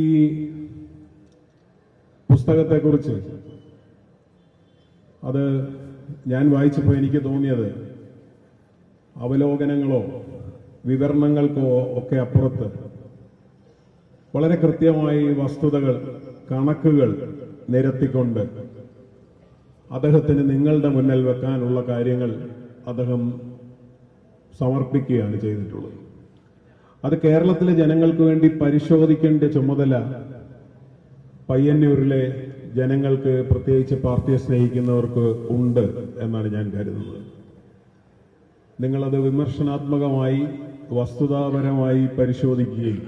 ഈ പുസ്തകത്തെക്കുറിച്ച് അത് ഞാൻ വായിച്ചപ്പോൾ എനിക്ക് തോന്നിയത് അവലോകനങ്ങളോ വിവരണങ്ങൾക്കോ ഒക്കെ അപ്പുറത്ത് വളരെ കൃത്യമായി വസ്തുതകൾ, കണക്കുകൾ നിരത്തിക്കൊണ്ട് അദ്ദേഹത്തിന് നിങ്ങളുടെ മുന്നിൽ വെക്കാനുള്ള കാര്യങ്ങൾ അദ്ദേഹം സമർപ്പിക്കുകയാണ് ചെയ്തിട്ടുള്ളത്. അത് കേരളത്തിലെ ജനങ്ങൾക്ക് വേണ്ടി പരിശോധിക്കേണ്ട ചുമതല പയ്യന്നൂരിലെ ജനങ്ങൾക്ക്, പ്രത്യേകിച്ച് പാർട്ടിയെ സ്നേഹിക്കുന്നവർക്ക് ഉണ്ട് എന്നാണ് ഞാൻ കരുതുന്നത്. നിങ്ങളത് വിമർശനാത്മകമായി, വസ്തുതാപരമായി പരിശോധിക്കുകയും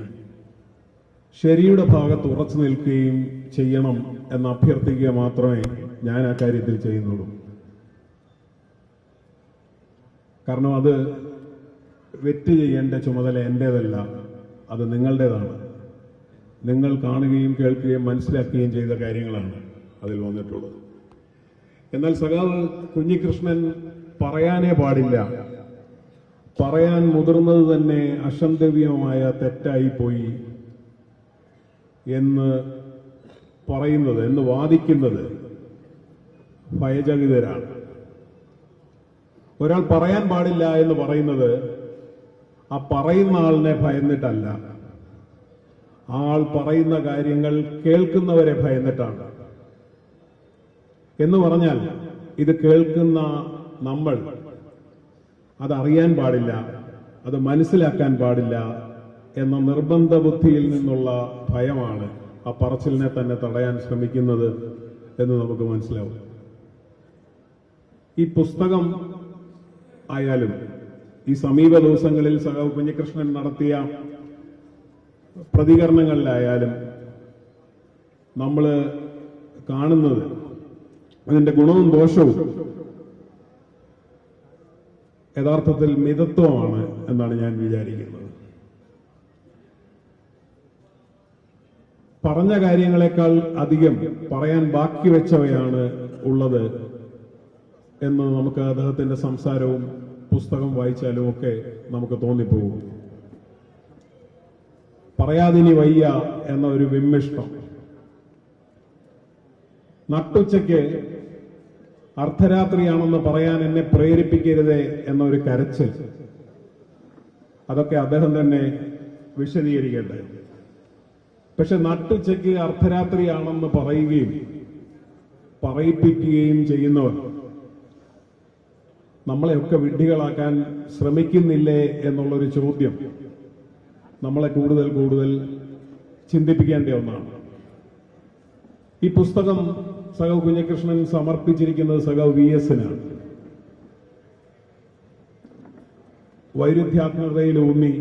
ശരിയുടെ ഭാഗത്ത് ഉറച്ചു നിൽക്കുകയും ചെയ്യണം എന്ന് അഭ്യർത്ഥിക്കുക മാത്രമേ ഞാൻ ആ കാര്യത്തിൽ ചെയ്യുന്നുള്ളൂ. കാരണം അത് വെറ്റ് ചെയ്യേണ്ട ചുമതല എന്റേതല്ല, അത് നിങ്ങളുടേതാണ്. നിങ്ങൾ കാണുകയും കേൾക്കുകയും മനസ്സിലാക്കുകയും ചെയ്ത കാര്യങ്ങളാണ് അതിൽ വന്നിട്ടുള്ളത്. എന്നാൽ സഖാവ് കുഞ്ഞികൃഷ്ണൻ പറയാനേ പാടില്ല, പറയാൻ മുതിർന്നത് തന്നെ അക്ഷന്തവ്യമായ തെറ്റായിപ്പോയി എന്ന് പറയുന്നത്, എന്ന് വാദിക്കുന്നത് ഭയചകിതരാണ്. ഒരാൾ പറയാൻ പാടില്ല എന്ന് പറയുന്നത് ആ പറയുന്ന ആളിനെ ഭയന്നിട്ടല്ല, ആൾ പറയുന്ന കാര്യങ്ങൾ കേൾക്കുന്നവരെ ഭയന്നിട്ടാണ്. എന്ന് പറഞ്ഞാൽ ഇത് കേൾക്കുന്ന നമ്മൾ അതറിയാൻ പാടില്ല, അത് മനസ്സിലാക്കാൻ പാടില്ല എന്ന നിർബന്ധ ബുദ്ധിയിൽ നിന്നുള്ള ഭയമാണ് ആ പറച്ചിലിനെ തന്നെ തടയാൻ ശ്രമിക്കുന്നത് എന്ന് നമുക്ക് മനസ്സിലാവും. ഈ പുസ്തകം ആയാലും ഈ സമീപ ദിവസങ്ങളിൽ സഖാവ് കുഞ്ഞികൃഷ്ണൻ നടത്തിയ പ്രതികരണങ്ങളിലായാലും നമ്മൾ കാണുന്നത് അതിന്റെ ഗുണവും ദോഷവും യഥാർത്ഥത്തിൽ മിതത്വമാണ് എന്നാണ് ഞാൻ വിചാരിക്കുന്നത്. പറഞ്ഞ കാര്യങ്ങളെക്കാൾ അധികം പറയാൻ ബാക്കി വെച്ചവയാണ് ഉള്ളത് എന്ന് നമുക്ക് അദ്ദേഹത്തിന്റെ സംസാരവും പുസ്തകം വായിച്ചാലും ഒക്കെ നമുക്ക് തോന്നിപ്പോകും. പറയാതിനി വയ്യ എന്ന ഒരു വിമ്മിഷ്ടം, നട്ടുച്ചയ്ക്ക് അർദ്ധരാത്രിയാണെന്ന് പറയാൻ എന്നെ പ്രേരിപ്പിക്കരുതേ എന്ന ഒരു കരച്ചിൽ, അതൊക്കെ അദ്ദേഹം തന്നെ വിശദീകരിക്കട്ടെ. പക്ഷെ നട്ടുച്ചയ്ക്ക് അർദ്ധരാത്രിയാണെന്ന് പറയുകയും പറയിപ്പിക്കുകയും ചെയ്യുന്നവർ നമ്മളെയൊക്കെ വിഡ്ഢികളാക്കാൻ ശ്രമിക്കുന്നില്ലേ എന്നുള്ളൊരു ചോദ്യം നമ്മളെ കൂടുതൽ കൂടുതൽ ചിന്തിപ്പിക്കേണ്ട ഒന്നാണ്. ഈ പുസ്തകം സഖാവ് കുഞ്ഞികൃഷ്ണൻ സമർപ്പിച്ചിരിക്കുന്നത് സഖാവ് VS-നാണ്. വൈരുദ്ധ്യാത്മകതയിലൂന്നി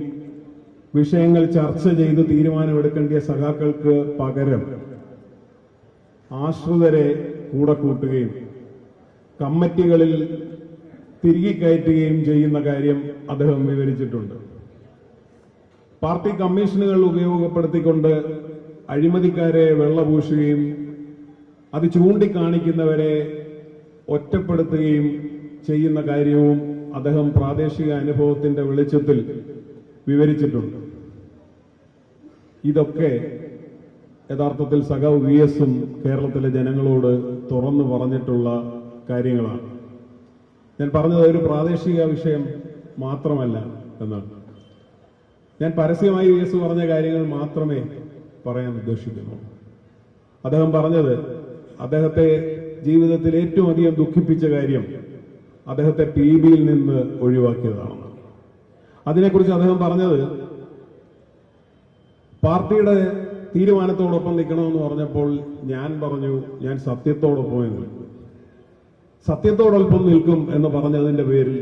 വിഷയങ്ങൾ ചർച്ച ചെയ്ത് തീരുമാനമെടുക്കേണ്ട സഖാക്കൾക്ക് പകരം ആശ്രിതരെ കൂടെ കൂട്ടുകയും കമ്മിറ്റികളിൽ തിരികെ കയറ്റുകയും ചെയ്യുന്ന കാര്യം അദ്ദേഹം വിവരിച്ചിട്ടുണ്ട്. പാർട്ടി കമ്മീഷനുകൾ ഉപയോഗപ്പെടുത്തിക്കൊണ്ട് അഴിമതിക്കാരെ വെള്ളപൂശുകയും അത് ചൂണ്ടിക്കാണിക്കുന്നവരെ ഒറ്റപ്പെടുത്തുകയും ചെയ്യുന്ന കാര്യവും അദ്ദേഹം പ്രാദേശിക അനുഭവത്തിന്റെ വെളിച്ചത്തിൽ വിവരിച്ചിട്ടുണ്ട്. ഇതൊക്കെ യഥാർത്ഥത്തിൽ സഖാവ് VS-ഉം കേരളത്തിലെ ജനങ്ങളോട് തുറന്നു പറഞ്ഞിട്ടുള്ള കാര്യങ്ങളാണ്. ഞാൻ പറഞ്ഞത് ഒരു പ്രാദേശിക വിഷയം മാത്രമല്ല എന്നാണ്. ഞാൻ പരസ്യമായി VS പറഞ്ഞ കാര്യങ്ങൾ മാത്രമേ പറയാൻ ഉദ്ദേശിക്കുന്നു. അദ്ദേഹം പറഞ്ഞത് അദ്ദേഹത്തെ ജീവിതത്തിൽ ഏറ്റവും അധികം ദുഃഖിപ്പിച്ച കാര്യം അദ്ദേഹത്തെ PB-യിൽ നിന്ന് ഒഴിവാക്കിയതാണ്. അതിനെക്കുറിച്ച് അദ്ദേഹം പറഞ്ഞത് പാർട്ടിയുടെ തീരുമാനത്തോടൊപ്പം നിൽക്കണമെന്ന് പറഞ്ഞപ്പോൾ ഞാൻ പറഞ്ഞു ഞാൻ സത്യത്തോടൊപ്പം നിൽക്കും, സത്യത്തോടൊപ്പം നിൽക്കും എന്ന് പറഞ്ഞതിന്റെ പേരിൽ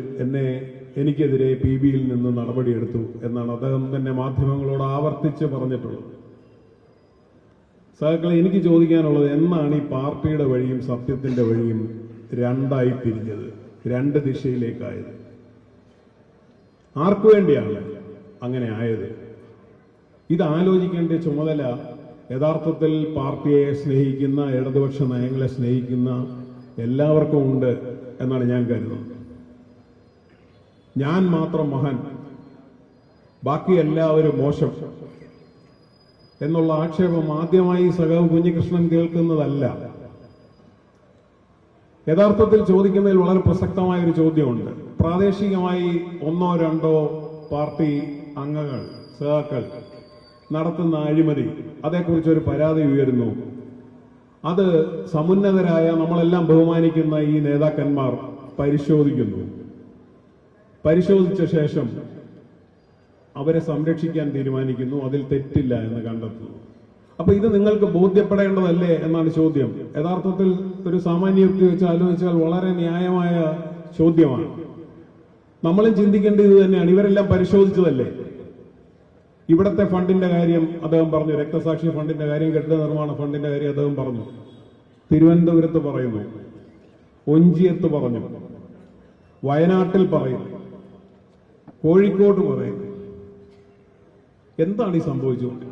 എനിക്കെതിരെ PB-യിൽ നിന്ന് നടപടിയെടുത്തു എന്നാണ് അദ്ദേഹം തന്നെ മാധ്യമങ്ങളോട് ആവർത്തിച്ച് പറഞ്ഞിട്ടുള്ളത്. സഖാക്കളെ, എനിക്ക് ചോദിക്കാനുള്ളത്, എന്നാണ് ഈ പാർട്ടിയുടെ വഴിയും സത്യത്തിന്റെ വഴിയും രണ്ടായി തിരിഞ്ഞത്, രണ്ട് ദിശയിലേക്കായത്? ആർക്കു വേണ്ടിയാണ് അങ്ങനെ ആയത്? ഇത് ആലോചിക്കേണ്ട ചുമതല യഥാർത്ഥത്തിൽ പാർട്ടിയെ സ്നേഹിക്കുന്ന, ഇടതുപക്ഷ നയങ്ങളെ സ്നേഹിക്കുന്ന എല്ലാവർക്കും ഉണ്ട് എന്നാണ് ഞാൻ കരുതുന്നത്. ഞാൻ മാത്രം മഹാൻ, ബാക്കി എല്ലാവരും മോശം എന്നുള്ള ആക്ഷേപം ആദ്യമായി സഖാവ് കുഞ്ഞികൃഷ്ണൻ കേൾക്കുന്നതല്ല. യഥാർത്ഥത്തിൽ ചോദിക്കുന്നതിൽ വളരെ പ്രസക്തമായ ഒരു ചോദ്യമുണ്ട്. പ്രാദേശികമായി ഒന്നോ രണ്ടോ പാർട്ടി അംഗങ്ങൾ, സഖാക്കൾ നടത്തുന്ന അഴിമതി, അതേക്കുറിച്ചൊരു പരാതി ഉയരുന്നു. അത് സമുന്നതരായ നമ്മളെല്ലാം ബഹുമാനിക്കുന്ന ഈ നേതാക്കന്മാർ പരിശോധിക്കുന്നു. പരിശോധിച്ച ശേഷം അവരെ സംരക്ഷിക്കാൻ തീരുമാനിക്കുന്നു, അതിൽ തെറ്റില്ല എന്ന് കണ്ടെത്തുന്നു. അപ്പൊ ഇത് നിങ്ങൾക്ക് ബോധ്യപ്പെടേണ്ടതല്ലേ എന്നാണ് ചോദ്യം. യഥാർത്ഥത്തിൽ ഒരു സാമാന്യ യുക്തി വെച്ച് ആലോചിച്ചാൽ വളരെ ന്യായമായ ചോദ്യമാണ്. നമ്മളും ചിന്തിക്കേണ്ടത് ഇത് തന്നെയാണ്. ഇവരെല്ലാം പരിശോധിച്ചതല്ലേ? ഇവിടത്തെ ഫണ്ടിന്റെ കാര്യം അദ്ദേഹം പറഞ്ഞു, രക്തസാക്ഷി ഫണ്ടിന്റെ കാര്യം, കെട്ടിട നിർമ്മാണ ഫണ്ടിന്റെ കാര്യം അദ്ദേഹം പറഞ്ഞു. തിരുവനന്തപുരത്ത് പറയുന്നു, ഒഞ്ചിയത്ത് പറഞ്ഞു, വയനാട്ടിൽ പറയുന്നു, കോഴിക്കോട് പറയുന്നു. എന്താണ് ഈ സംഭവിച്ചുകൊണ്ട്?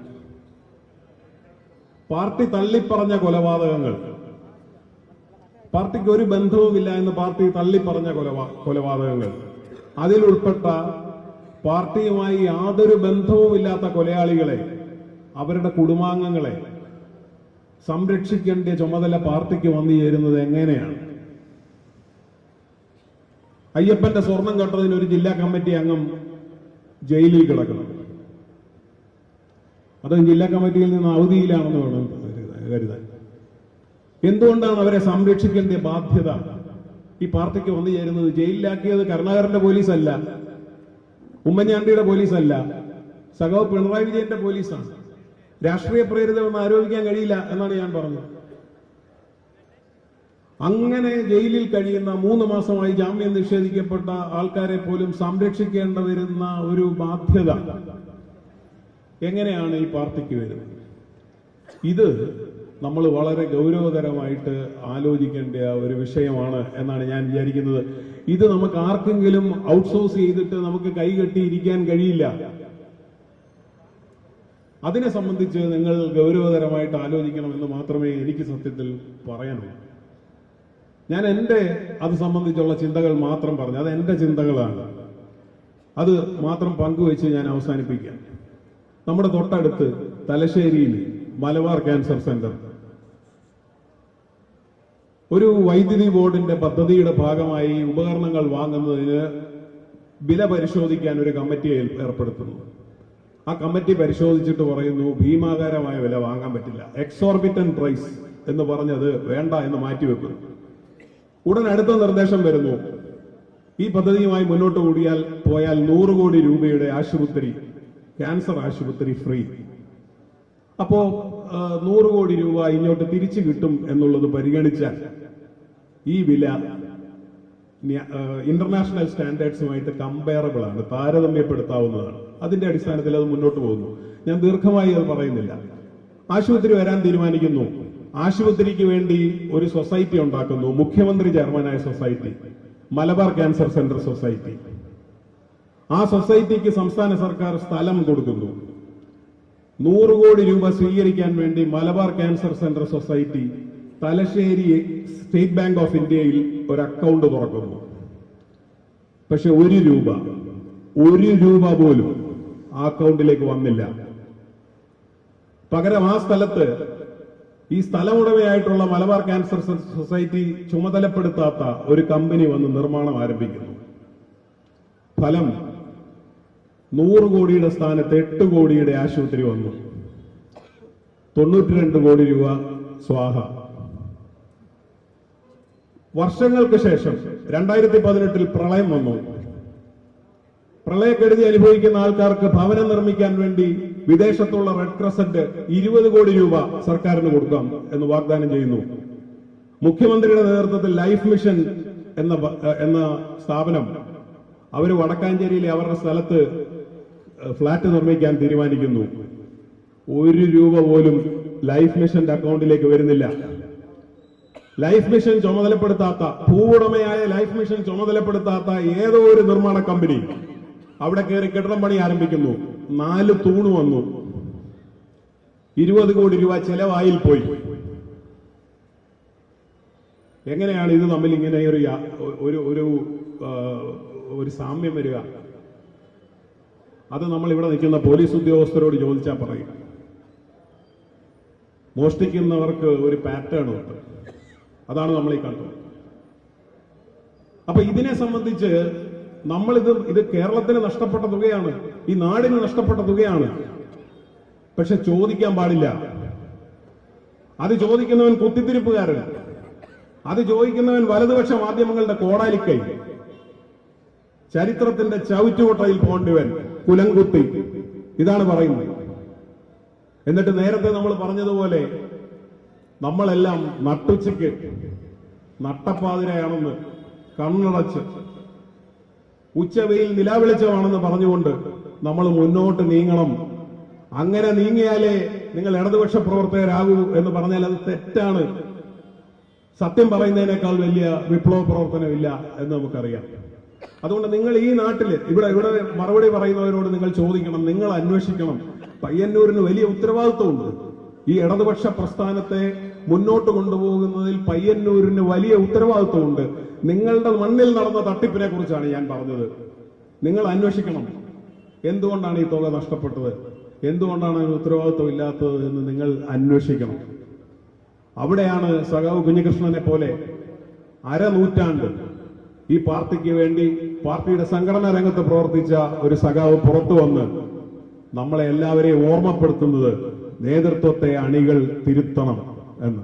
പാർട്ടി തള്ളിപ്പറഞ്ഞ കൊലപാതകങ്ങൾ, പാർട്ടിക്ക് ഒരു ബന്ധവുമില്ല എന്ന് പാർട്ടി തള്ളിപ്പറഞ്ഞ കൊലപാതകങ്ങൾ, അതിലുൾപ്പെട്ട പാർട്ടിയുമായി യാതൊരു ബന്ധവുമില്ലാത്ത കൊലയാളികളെ, അവരുടെ കുടുംബാംഗങ്ങളെ സംരക്ഷിക്കേണ്ട ചുമതല പാർട്ടിക്ക് വന്നു ചേരുന്നത് എങ്ങനെയാണ്? അയ്യപ്പന്റെ സ്വർണം കട്ടതിന് ഒരു ജില്ലാ കമ്മിറ്റി അംഗം ജയിലിൽ കിടക്കണം. അത് ജില്ലാ കമ്മിറ്റിയിൽ നിന്ന് അവധിയിലാണെന്ന് വേണം കരുതാൻ. എന്തുകൊണ്ടാണ് അവരെ സംരക്ഷിക്കേണ്ട ബാധ്യത ഈ പാർട്ടിക്ക് വന്നു ചേരുന്നത്? ജയിലിലാക്കിയത് കരുണാകരന്റെ പോലീസല്ല, ഉമ്മൻചാണ്ടിയുടെ പോലീസല്ല, സഖാവ് പിണറായി വിജയന്റെ പോലീസാണ്. രാഷ്ട്രീയ പ്രേരിതമെന്ന് ആരോപിക്കാൻ കഴിയില്ല എന്നാണ് ഞാൻ പറഞ്ഞത്. അങ്ങനെ ജയിലിൽ കഴിയുന്ന 3 മാസമായി ജാമ്യം നിഷേധിക്കപ്പെട്ട ആൾക്കാരെ പോലും സംരക്ഷിക്കേണ്ട വരുന്ന ഒരു ബാധ്യത എങ്ങനെയാണ് ഈ പാർട്ടിക്ക് വരുന്നത്? ഇത് നമ്മൾ വളരെ ഗൗരവതരമായിട്ട് ആലോചിക്കേണ്ട ഒരു വിഷയമാണ് എന്നാണ് ഞാൻ വിചാരിക്കുന്നത്. ഇത് നമുക്ക് ആർക്കെങ്കിലും ഔട്ട്സോഴ്സ് ചെയ്തിട്ട് നമുക്ക് കൈകെട്ടിയിരിക്കാൻ കഴിയില്ല. അതിനെ സംബന്ധിച്ച് നിങ്ങൾ ഗൗരവതരമായിട്ട് ആലോചിക്കണമെന്ന് മാത്രമേ എനിക്ക് സത്യത്തിൽ പറയാനുള്ളൂ. ഞാൻ അത് സംബന്ധിച്ചുള്ള ചിന്തകൾ മാത്രം പറഞ്ഞു. അത് എന്റെ ചിന്തകളാണ്. അത് മാത്രം പങ്കുവെച്ച് ഞാൻ അവസാനിപ്പിക്കാം. നമ്മുടെ തൊട്ടടുത്ത് തലശ്ശേരിയിൽ മലബാർ ക്യാൻസർ സെന്റർ ഒരു വൈദ്യുതി ബോർഡിന്റെ പദ്ധതിയുടെ ഭാഗമായി ഉപകരണങ്ങൾ വാങ്ങുന്നതിന് വില പരിശോധിക്കാൻ ഒരു കമ്മിറ്റിയെ ഏർപ്പെടുത്തുന്നു. ആ കമ്മിറ്റി പരിശോധിച്ചിട്ട് പറയുന്നു, ഭീമാകാരമായ വില വാങ്ങാൻ പറ്റില്ല, എക്സോർബിറ്റൻ പ്രൈസ് എന്ന് പറഞ്ഞത് വേണ്ട എന്ന് മാറ്റിവെക്കുന്നു. ഉടൻ അടുത്ത നിർദ്ദേശം വരുന്നു, ഈ പദ്ധതിയുമായി മുന്നോട്ട് പോയാൽ 100 കോടി രൂപയുടെ ആശുപത്രി, ക്യാൻസർ ആശുപത്രി ഫ്രീ. അപ്പോ 100 കോടി രൂപ ഇങ്ങോട്ട് തിരിച്ചു കിട്ടും എന്നുള്ളത് പരിഗണിച്ചാൽ ഈ വില ഇന്റർനാഷണൽ സ്റ്റാൻഡേർഡ്സുമായിട്ട് കമ്പയറബിൾ ആണ്, താരതമ്യപ്പെടുത്താവുന്നതാണ്. അതിന്റെ അടിസ്ഥാനത്തിൽ അത് മുന്നോട്ട് പോകുന്നു. ഞാൻ ദീർഘമായി അത് പറയുന്നില്ല. ആശുപത്രി വരാൻ തീരുമാനിക്കുന്നു. ആശുപത്രിക്ക് വേണ്ടി ഒരു സൊസൈറ്റി ഉണ്ടാക്കുന്നു, മുഖ്യമന്ത്രി ചെയർമാനായ society, Malabar cancer centre society. ആ സൊസൈറ്റിക്ക് സംസ്ഥാന സർക്കാർ സ്ഥലം കൊടുക്കുന്നു. 100 കോടി രൂപ സ്വീകരിക്കാൻ വേണ്ടി Malabar cancer centre society Thalassery state bank of ഇന്ത്യയിൽ ഒരു അക്കൗണ്ട് തുറക്കുന്നു. പക്ഷെ 1 രൂപ പോലും ആ അക്കൗണ്ടിലേക്ക് വന്നില്ല. പകരം ആ സ്ഥലത്ത് ഈ സ്ഥലമുടമയായിട്ടുള്ള മലബാർ ക്യാൻസർ സൊസൈറ്റി ചുമതലപ്പെടുത്താത്ത ഒരു കമ്പനി വന്ന് നിർമ്മാണം ആരംഭിക്കുന്നു. ഫലം 100 കോടിയുടെ സ്ഥാനത്ത് 8 കോടിയുടെ ആശുപത്രി വന്നു. 92 കോടി രൂപ സ്വാഹ. വർഷങ്ങൾക്ക് ശേഷം 2018 പ്രളയം വന്നു. പ്രളയക്കെടുതി അനുഭവിക്കുന്ന ആൾക്കാർക്ക് ഭവനം നിർമ്മിക്കാൻ വേണ്ടി വിദേശത്തുള്ള റെഡ് ക്രസന്റ് 20 കോടി രൂപ സർക്കാരിന് കൊടുക്കാം എന്ന് വാഗ്ദാനം ചെയ്യുന്നു. മുഖ്യമന്ത്രിയുടെ നേതൃത്വത്തിൽ ലൈഫ് മിഷൻ എന്ന സ്ഥാപനം അവർ വടക്കാഞ്ചേരിയിലെ അവരുടെ സ്ഥലത്ത് ഫ്ളാറ്റ് നിർമ്മിക്കാൻ തീരുമാനിക്കുന്നു. 1 രൂപ പോലും ലൈഫ് മിഷന്റെ അക്കൗണ്ടിലേക്ക് വരുന്നില്ല. ലൈഫ് മിഷൻ ചുമതലപ്പെടുത്താത്ത, ഭൂവുടമയായ ലൈഫ് മിഷൻ ചുമതലപ്പെടുത്താത്ത ഏതോ ഒരു നിർമ്മാണ കമ്പനി അവിടെ കയറി കെട്ടിടം പണി ആരംഭിക്കുന്നു. 4 തൂണ് വന്നു. 20 കോടി രൂപ ചെലവായിൽ പോയി. എങ്ങനെയാണ് ഇത് തമ്മിൽ ഇങ്ങനെ ഒരു സാമ്യം വരിക? അത് നമ്മൾ ഇവിടെ നിൽക്കുന്ന പോലീസ് ഉദ്യോഗസ്ഥരോട് ചോദിച്ചാൽ പറയും. മോഷ്ടിക്കുന്നവർക്ക് ഒരു പാറ്റേൺ ഉണ്ട്. അതാണ് നമ്മൾ ഈ കണ്ടത്. അപ്പൊ ഇതിനെ സംബന്ധിച്ച് ഇത് കേരളത്തിന് നഷ്ടപ്പെട്ട തുകയാണ്, ഈ നാടിന് നഷ്ടപ്പെട്ട തുകയാണ്. പക്ഷെ ചോദിക്കാൻ പാടില്ല. അത് ചോദിക്കുന്നവൻ കുത്തിത്തിരിപ്പുകാരൻ, അത് ചോദിക്കുന്നവൻ വലതുപക്ഷ മാധ്യമങ്ങളുടെ കോടാലിക്കൈ, ചരിത്രത്തിന്റെ ചവിറ്റുകൊട്ടയിൽ പോകേണ്ടവൻ, കുലംകുത്തി. ഇതാണ് പറയുന്നത്. എന്നിട്ട് നേരത്തെ നമ്മൾ പറഞ്ഞതുപോലെ നമ്മളെല്ലാം നട്ടുച്ചയ്ക്ക് നട്ടപ്പാതിരയാണെന്ന് കണ്ണടച്ച് ഉച്ചവെയിൽ നിലാവെളിച്ചമാണെന്ന് പറഞ്ഞുകൊണ്ട് നമ്മൾ മുന്നോട്ട് നീങ്ങണം. അങ്ങനെ നീങ്ങിയാലേ നിങ്ങൾ ഇടതുപക്ഷ പ്രവർത്തകരാകൂ എന്ന് പറഞ്ഞാൽ അത് തെറ്റാണ്. സത്യം പറയുന്നതിനേക്കാൾ വലിയ വിപ്ലവ പ്രവർത്തനമില്ല എന്ന് നമുക്കറിയാം. അതുകൊണ്ട് നിങ്ങൾ ഈ നാട്ടില് ഇവിടെ മറുപടി പറയുന്നവരോട് നിങ്ങൾ ചോദിക്കണം, നിങ്ങൾ അന്വേഷിക്കണം. പയ്യന്നൂരിന് വലിയ ഉത്തരവാദിത്വമുണ്ട്. ഈ ഇടതുപക്ഷ പ്രസ്ഥാനത്തെ മുന്നോട്ട് കൊണ്ടുപോകുന്നതിൽ പയ്യന്നൂരിന് വലിയ ഉത്തരവാദിത്വമുണ്ട്. നിങ്ങളുടെ മണ്ണിൽ നടന്ന തട്ടിപ്പിനെ കുറിച്ചാണ് ഞാൻ പറഞ്ഞത്. നിങ്ങൾ അന്വേഷിക്കണം. എന്തുകൊണ്ടാണ് ഈ തുക നഷ്ടപ്പെട്ടത്, എന്തുകൊണ്ടാണ് അതിന് ഉത്തരവാദിത്വം ഇല്ലാത്തത് എന്ന് നിങ്ങൾ അന്വേഷിക്കണം. അവിടെയാണ് സഖാവ് കുഞ്ഞികൃഷ്ണനെ പോലെ അരനൂറ്റാണ്ട് ഈ പാർട്ടിക്ക് വേണ്ടി പാർട്ടിയുടെ സംഘടനാ രംഗത്ത് പ്രവർത്തിച്ച ഒരു സഖാവ് പുറത്തു വന്ന് നമ്മളെ എല്ലാവരെയും ഓർമ്മപ്പെടുത്തുന്നത് നേതൃത്വത്തെ അണികൾ തിരുത്തണം എന്ന്.